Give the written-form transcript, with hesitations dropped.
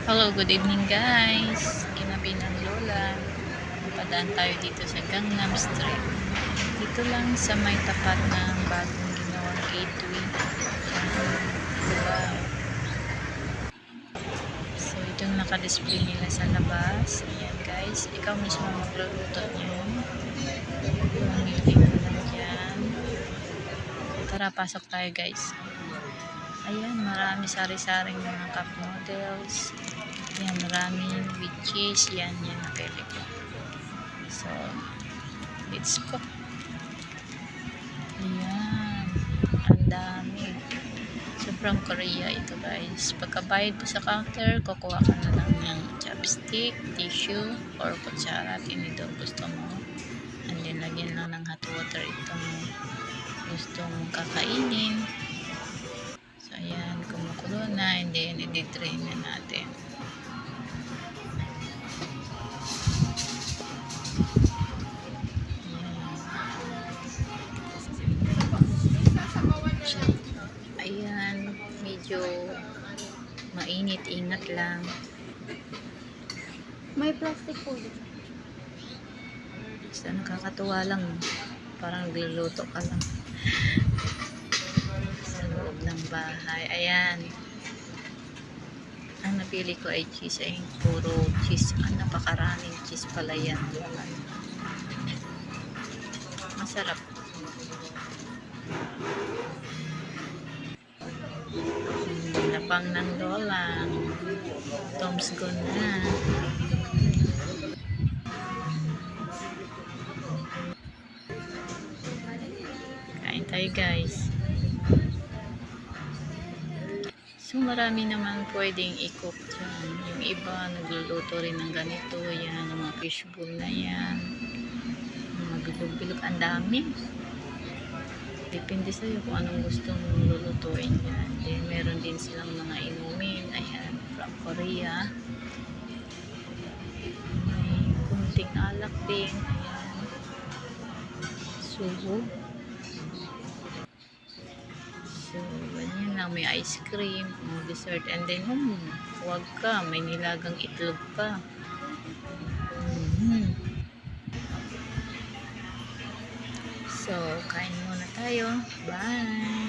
Hello, good evening guys. Ginabi ng Lola. Padaan tayo dito sa Gangnam Street. Dito lang sa may tapat ng bagong ginawang gateway. Diba? So, itong naka-display nila sa labas. Ayan guys. Ikaw mismo magluluto nyo. Pumili ko lang dyan. Tara, pasok tayo guys. Ayan, marami sari-saring mga cup noodles. Yan, maraming with cheese. Yan napili ko. So, let's go. Ayan. Ang dami. Sobrang Korea ito guys. Pagkabayad mo sa counter, kukuha ka na lang ng chopstick, tissue, or kutsara. Tinidor gusto mo. And then, lagyan lang ng hot water itong gustong kakainin. So, ayan. Kumukulo na. And then, i-drain na natin. Ayan, medyo mainit, ingat lang. May plastic po dito. Basta nakakatuwa lang, parang nagluluto ka lang sa loob ng bahay. Ayan, ang napili ko ay cheese, ay puro cheese. Napakaraming cheese pala yan. Masarap. Lapang ng Lola. Tom's gone na. Kain tayo guys. So marami naman pwedeng i-cook dyan. Yung iba nagluluto rin ng ganito. Yan, ang mga fishbowl na yan. Mga bilog-bilog. Ang dami. Depende sa'yo kung anong gusto mong lulutuin yan. Then meron din silang mga inumin. Ayan, from Korea. May kunting alak din. Ayan. Suho. So, ganyan lang. May ice cream, may dessert. And then, huwag ka. May nilagang itlog pa. So, kain muna tayo. Bye!